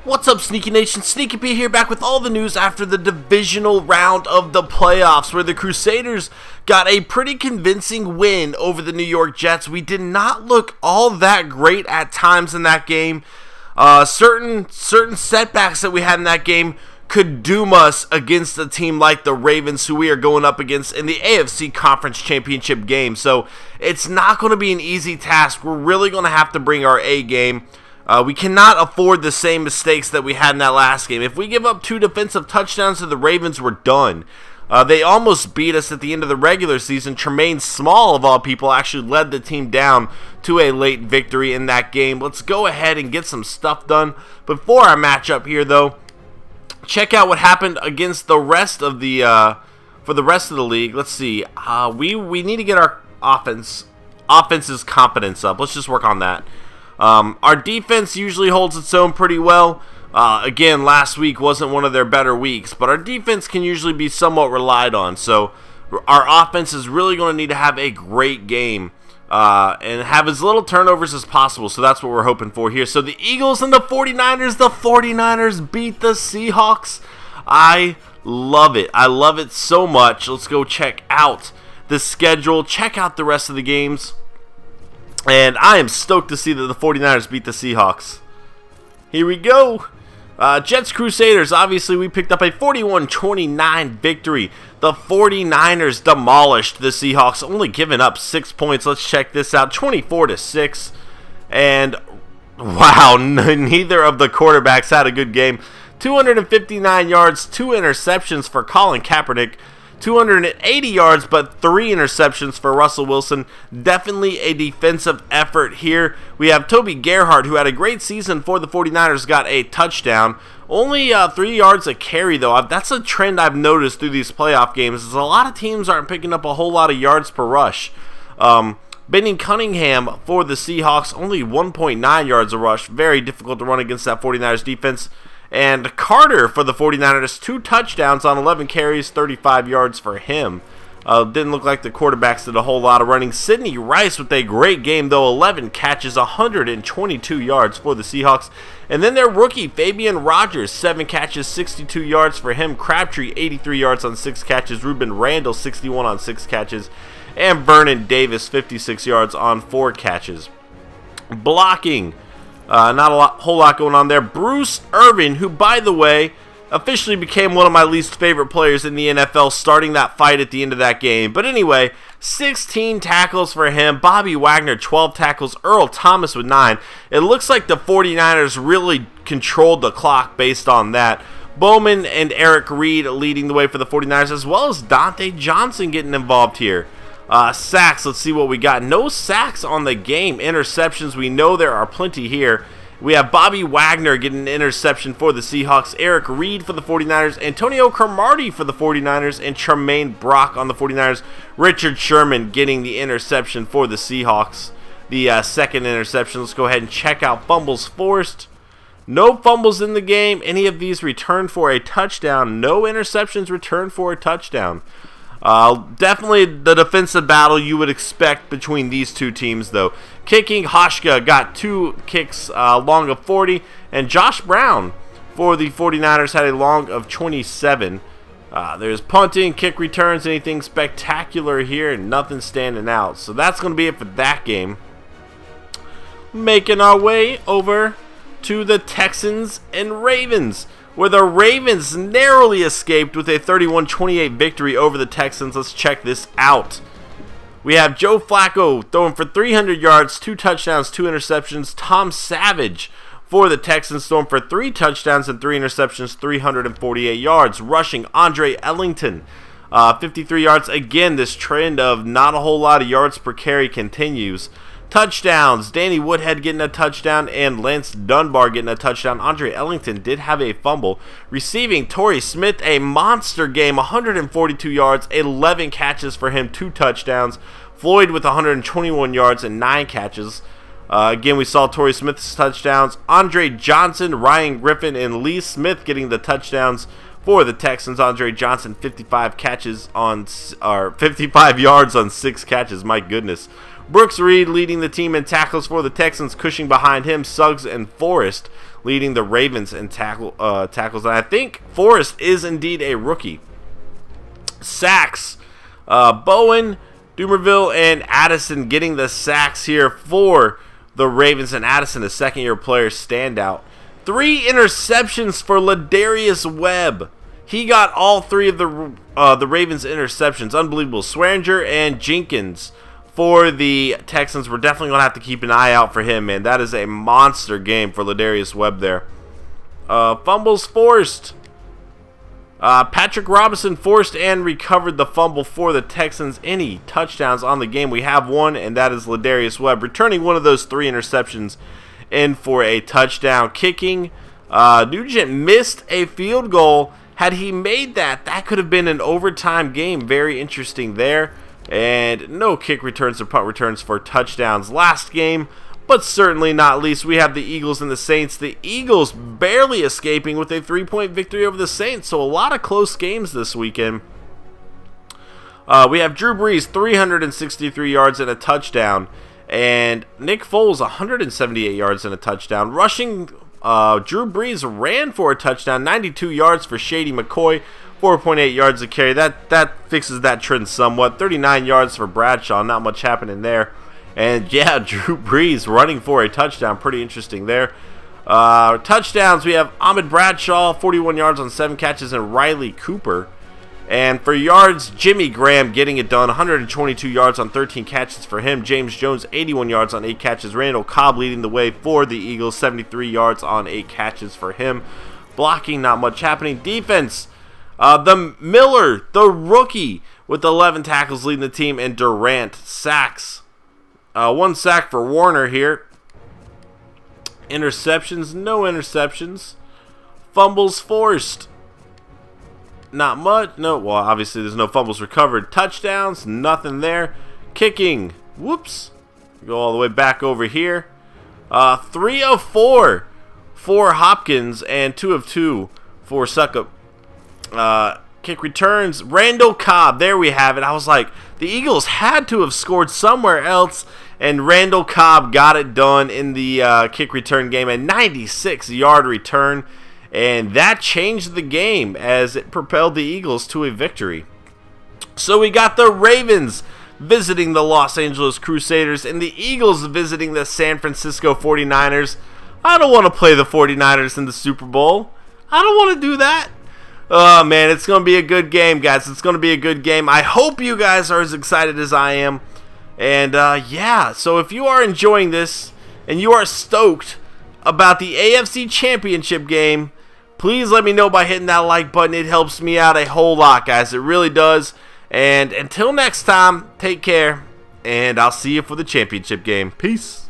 What's up, Sneaky Nation? Sneaky P here, back with all the news after the divisional round of the playoffs, where the Crusaders got a pretty convincing win over the New York Jets. We did not look all that great at times in that game. Certain setbacks that we had in that game could doom us against a team like the Ravens, who we are going up against in the AFC Conference Championship game. So it's not going to be an easy task. We're really going to have to bring our A game. We cannot afford the same mistakes that we had in that last game. If we give up 2 defensive touchdowns to the Ravens, we're done. They almost beat us at the end of the regular season. Tremaine Small, of all people, actually led the team down to a late victory in that game. Let's go ahead and get some stuff done. Before our matchup here, though, check out what happened against the rest of the for the rest of the league. Let's see. We need to get our offense's competence up. Let's just work on that. Our defense usually holds its own pretty well. Again, last week wasn't one of their better weeks, but our defense can usually be somewhat relied on. So our offense is really going to need to have a great game and have as little turnovers as possible. So that's what we're hoping for here. So the Eagles and the 49ers. The 49ers beat the Seahawks. I love it. I love it so much. Let's go check out the schedule. Check out the rest of the games. And I am stoked to see that the 49ers beat the Seahawks. Here we go. Jets Crusaders. Obviously, we picked up a 41-29 victory. The 49ers demolished the Seahawks, only giving up 6 points. Let's check this out. 24-6. And wow, neither of the quarterbacks had a good game. 259 yards, 2 interceptions for Colin Kaepernick. 280 yards, but 3 interceptions for Russell Wilson. Definitely a defensive effort here. We have Toby Gerhart, who had a great season for the 49ers, got a touchdown. Only 3 yards a carry, though. That's a trend I've noticed through these playoff games, is a lot of teams aren't picking up a whole lot of yards per rush. Benny Cunningham for the Seahawks, only 1.9 yards a rush. Very difficult to run against that 49ers defense. And Carter for the 49ers, 2 touchdowns on 11 carries, 35 yards for him. Didn't look like the quarterbacks did a whole lot of running. Sidney Rice with a great game, though. 11 catches, 122 yards for the Seahawks. And then their rookie, Fabian Rogers, 7 catches, 62 yards for him. Crabtree, 83 yards on 6 catches. Ruben Randall, 61 on 6 catches. And Vernon Davis, 56 yards on 4 catches. Blocking. Not a whole lot going on there. Bruce Irvin, who, by the way, officially became one of my least favorite players in the NFL, starting that fight at the end of that game. But anyway, 16 tackles for him. Bobby Wagner, 12 tackles. Earl Thomas with 9. It looks like the 49ers really controlled the clock based on that. Bowman and Eric Reed leading the way for the 49ers, as well as Dante Johnson getting involved here. Sacks, let's see what we got. No sacks on the game. Interceptions, we know there are plenty here. We have Bobby Wagner getting an interception for the Seahawks. Eric Reed for the 49ers. Antonio Cromartie for the 49ers. And Tremaine Brock on the 49ers. Richard Sherman getting the interception for the Seahawks. The second interception. Let's go ahead and check out fumbles forced. No fumbles in the game. Any of these returned for a touchdown. No interceptions returned for a touchdown. Definitely the defensive battle you would expect between these two teams, though. Kicking, Hoshka got 2 kicks, long of 40, and Josh Brown for the 49ers had a long of 27. There's punting, kick returns, anything spectacular here, and nothing standing out. So that's going to be it for that game. Making our way over to the Texans and Ravens, where the Ravens narrowly escaped with a 31-28 victory over the Texans. Let's check this out. We have Joe Flacco throwing for 300 yards, 2 touchdowns, 2 interceptions. Tom Savage for the Texans throwing for 3 touchdowns and 3 interceptions, 348 yards. Rushing, Andre Ellington, 53 yards. Again, this trend of not a whole lot of yards per carry continues. Touchdowns, Danny Woodhead getting a touchdown and Lance Dunbar getting a touchdown. Andre Ellington did have a fumble. Receiving, Torrey Smith, a monster game, 142 yards, 11 catches for him, 2 touchdowns. Floyd with 121 yards and 9 catches. Again, we saw Torrey Smith's touchdowns. Andre Johnson, Ryan Griffin, and Lee Smith getting the touchdowns for the Texans. Andre Johnson, 55 yards on 6 catches. My goodness. Brooks Reed leading the team in tackles for the Texans. Cushing behind him. Suggs and Forrest leading the Ravens in tackles. And I think Forrest is indeed a rookie. Sacks, Bowen, Dumerville, and Addison getting the sacks here for the Ravens, and Addison, a second-year player, standout. 3 interceptions for Ladarius Webb. He got all 3 of the Ravens' interceptions. Unbelievable. Swearinger and Jenkins for the Texans. We're definitely going to have to keep an eye out for him, man. That is a monster game for Ladarius Webb there. Fumbles forced. Patrick Robinson forced and recovered the fumble for the Texans. Any touchdowns on the game? We have one, and that is Ladarius Webb, returning one of those 3 interceptions in for a touchdown. Kicking, Nugent missed a field goal. Had he made that, that could have been an overtime game. Very interesting there. And no kick returns or punt returns for touchdowns last game. But certainly not least, we have the Eagles and the Saints. The Eagles barely escaping with a 3-point victory over the Saints. So a lot of close games this weekend. We have Drew Brees, 363 yards and a touchdown. And Nick Foles, 178 yards and a touchdown. Rushing, Drew Brees ran for a touchdown, 92 yards for Shady McCoy, 4.8 yards a carry. That fixes that trend somewhat. 39 yards for Bradshaw, not much happening there. And yeah, Drew Brees running for a touchdown, pretty interesting there. Touchdowns, we have Ahmed Bradshaw, 41 yards on 7 catches, and Riley Cooper. And for yards, Jimmy Graham getting it done, 122 yards on 13 catches for him. James Jones, 81 yards on 8 catches. Randall Cobb leading the way for the Eagles, 73 yards on 8 catches for him. Blocking, not much happening. Defense, the Miller, the rookie, with 11 tackles leading the team, and Durant, sacks. 1 sack for Warner here. Interceptions, no interceptions. Fumbles forced. Not much. No, well, obviously there's no fumbles recovered. Touchdowns, nothing there. Kicking, whoops. Go all the way back over here. 3 of 4 for Hopkins and 2 of 2 for Suckup. Kick returns, Randall Cobb. There we have it. I was like, the Eagles had to have scored somewhere else, and Randall Cobb got it done in the kick return game. A 96-yard return. And that changed the game as it propelled the Eagles to a victory. So we got the Ravens visiting the Los Angeles Crusaders and the Eagles visiting the San Francisco 49ers. I don't want to play the 49ers in the Super Bowl. I don't want to do that. Oh, man, it's going to be a good game, guys. It's going to be a good game. I hope you guys are as excited as I am. And, yeah, so if you are enjoying this and you are stoked about the AFC Championship game, please let me know by hitting that like button. It helps me out a whole lot, guys. It really does. And until next time, take care, and I'll see you for the championship game. Peace.